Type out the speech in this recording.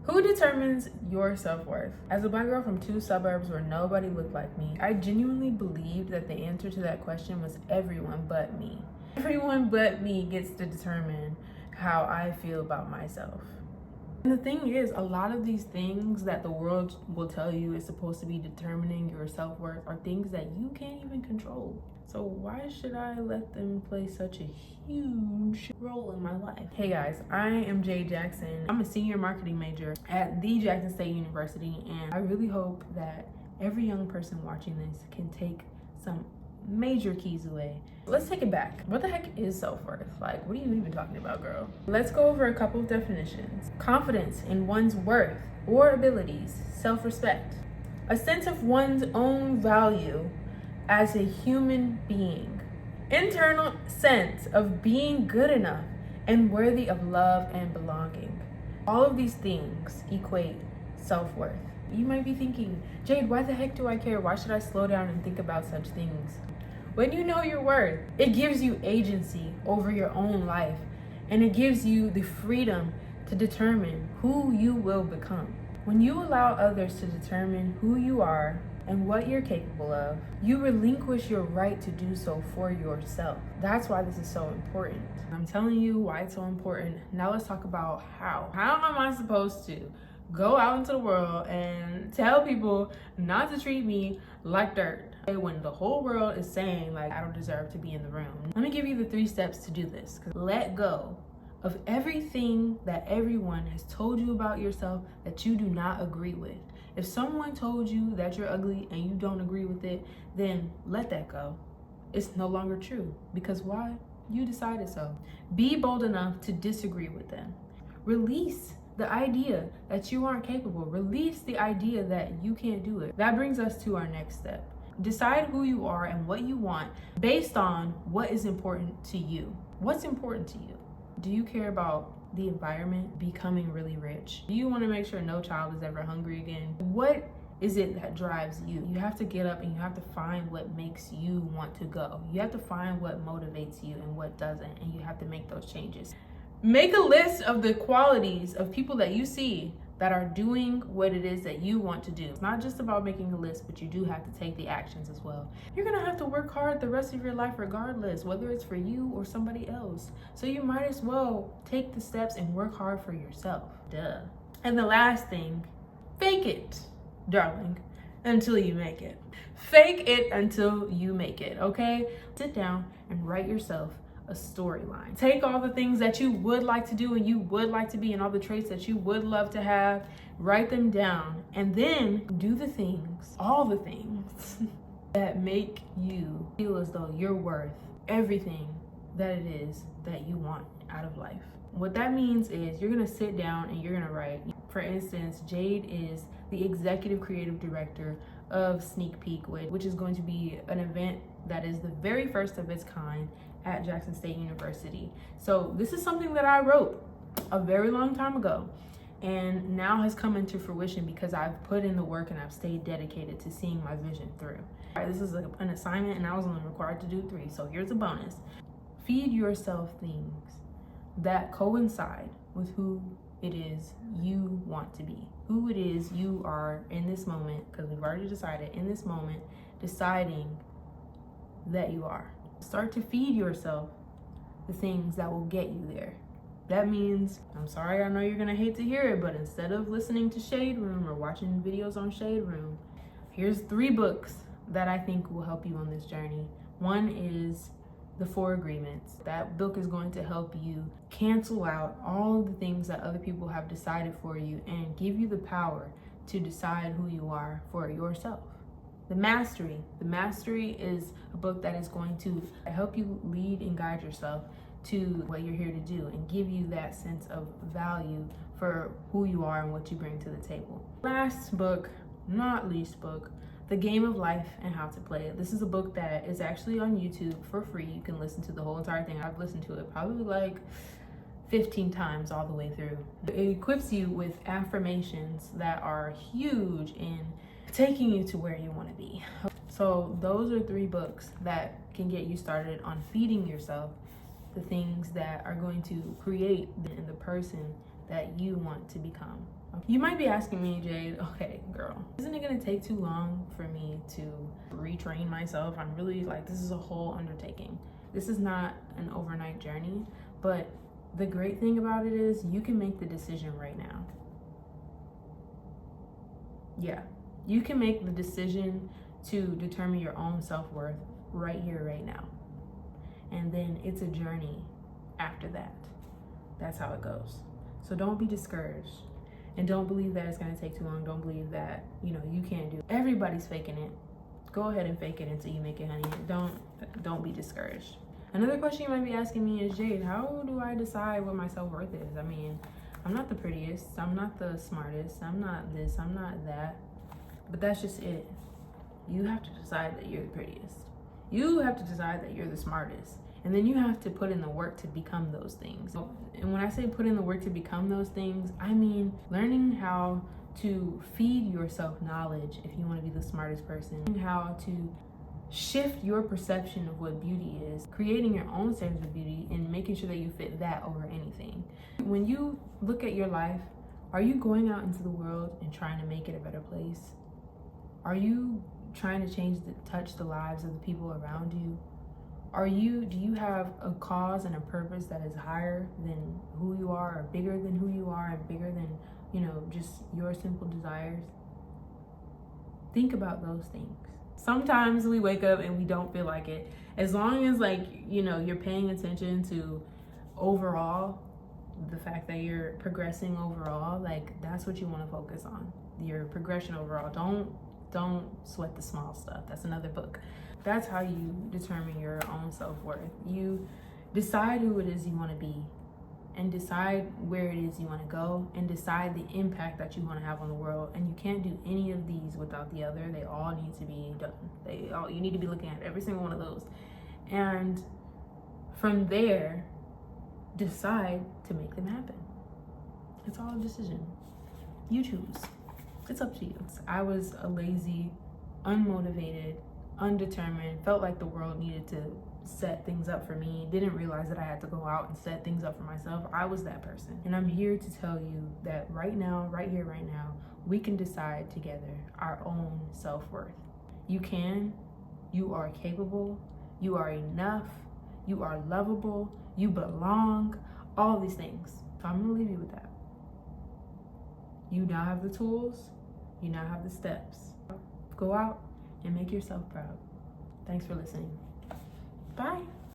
Who determines your self-worth? As a Black girl from 2 suburbs where nobody looked like me, I genuinely believed that the answer to that question was everyone but me. Everyone but me gets to determine how I feel about myself. And the thing is, a lot of these things that the world will tell you is supposed to be determining your self-worth are things that you can't even control. So why should I let them play such a huge role in my life? Hey guys, I am Jade Jackson. I'm a senior marketing major at the Jackson State University, and I really hope that every young person watching this can take some major keys away. Let's take it back. What the heck is self-worth? Like, what are you even talking about, girl? Let's go over a couple of definitions. Confidence in one's worth or abilities, self-respect, a sense of one's own value as a human being, internal sense of being good enough and worthy of love and belonging. All of these things equate self-worth. You might be thinking, Jade, why the heck do I care? Why should I slow down and think about such things? When you know your worth, it gives you agency over your own life, and it gives you the freedom to determine who you will become. When you allow others to determine who you are and what you're capable of, you relinquish your right to do so for yourself. That's why this is so important. I'm telling you why it's so important. Now let's talk about how. How am I supposed to go out into the world and tell people not to treat me like dirt when the whole world is saying, like, I don't deserve to be in the room? Let me give you the 3 steps to do this. Let go of everything that everyone has told you about yourself that you do not agree with. If someone told you that you're ugly and you don't agree with it, then let that go. It's no longer true. Because why? You decided so. Be bold enough to disagree with them. Release the idea that you aren't capable. Release the idea that you can't do it. That brings us to our next step. Decide who you are and what you want based on what is important to you. What's important to you? Do you care about the environment, becoming really rich? Do you want to make sure no child is ever hungry again? What is it that drives you? You have to get up and you have to find what makes you want to go. You have to find what motivates you and what doesn't, and you have to make those changes. Make a list of the qualities of people that you see that are doing what it is that you want to do. It's not just about making a list, but you do have to take the actions as well. You're gonna have to work hard the rest of your life regardless, whether it's for you or somebody else. So you might as well take the steps and work hard for yourself. Duh. And the last thing, fake it, darling, until you make it. Fake it until you make it, okay? Sit down and write yourself a storyline. Take all the things that you would like to do and you would like to be and all the traits that you would love to have, write them down, and then do the things, all the things that make you feel as though you're worth everything that it is that you want out of life. What that means is you're gonna sit down and you're gonna write. For instance, Jade is the executive creative director of Sneak Peek, which is going to be an event that is the very first of its kind at Jackson State University. So this is something that I wrote a very long time ago and now has come into fruition because I've put in the work and I've stayed dedicated to seeing my vision through. All right, this is an assignment and I was only required to do 3, so here's a bonus. Feed yourself things that coincide with who it is you want to be, who it is you are in this moment, because we've already decided in this moment, deciding that you are. Start to feed yourself the things that will get you there. That means, I'm sorry, I know you're gonna hate to hear it, but instead of listening to Shade Room or watching videos on Shade Room, here's 3 books that I think will help you on this journey. One is The 4 Agreements. That book is going to help you cancel out all of the things that other people have decided for you and give you the power to decide who you are for yourself. The Mastery. The Mastery is a book that is going to help you lead and guide yourself to what you're here to do and give you that sense of value for who you are and what you bring to the table. Last book, not least book, The Game of Life and How to Play It. This is a book that is actually on YouTube for free. You can listen to the whole entire thing. I've listened to it probably like 15 times all the way through. It equips you with affirmations that are huge in taking you to where you want to be. So those are 3 books that can get you started on feeding yourself the things that are going to create the person that you want to become. You might be asking me, Jade, okay, girl, isn't it gonna take too long for me to retrain myself? I'm really like, this is a whole undertaking. This is not an overnight journey, but the great thing about it is you can make the decision right now. Yeah, you can make the decision to determine your own self-worth right here, right now. And then it's a journey after that. That's how it goes. So don't be discouraged. And don't believe that it's gonna take too long. Don't believe that, you can't do it. Everybody's faking it. Go ahead and fake it until you make it, honey. Don't be discouraged. Another question you might be asking me is, Jade, how do I decide what my self-worth is? I mean, I'm not the prettiest, I'm not the smartest, I'm not this, I'm not that. But that's just it. You have to decide that you're the prettiest. You have to decide that you're the smartest. And then you have to put in the work to become those things. And when I say put in the work to become those things, I mean learning how to feed yourself knowledge if you want to be the smartest person, how to shift your perception of what beauty is, creating your own standards of beauty and making sure that you fit that over anything. When you look at your life, are you going out into the world and trying to make it a better place? Are you trying to touch the lives of the people around you? Do you have a cause and a purpose that is higher than who you are, or bigger than who you are, and bigger than, just your simple desires? Think about those things. Sometimes we wake up and we don't feel like it. As long as you're paying attention to overall, the fact that you're progressing overall, that's what you want to focus on. Your progression overall. Don't sweat the small stuff. That's another book. That's how you determine your own self-worth. You decide who it is you want to be, and decide where it is you want to go, and decide the impact that you want to have on the world. And you can't do any of these without the other. They all need to be done. You need to be looking at every single one of those. And from there, decide to make them happen. It's all a decision. You choose. It's up to you. I was a lazy, unmotivated, undetermined, felt like the world needed to set things up for me, didn't realize that I had to go out and set things up for myself. I was that person. And I'm here to tell you that right now, right here, right now, we can decide together our own self-worth. You can, you are capable, you are enough, you are lovable, you belong, all these things. So I'm gonna leave you with that. You now have the tools, you now have the steps. Go out and make yourself proud. Thanks for listening. Bye.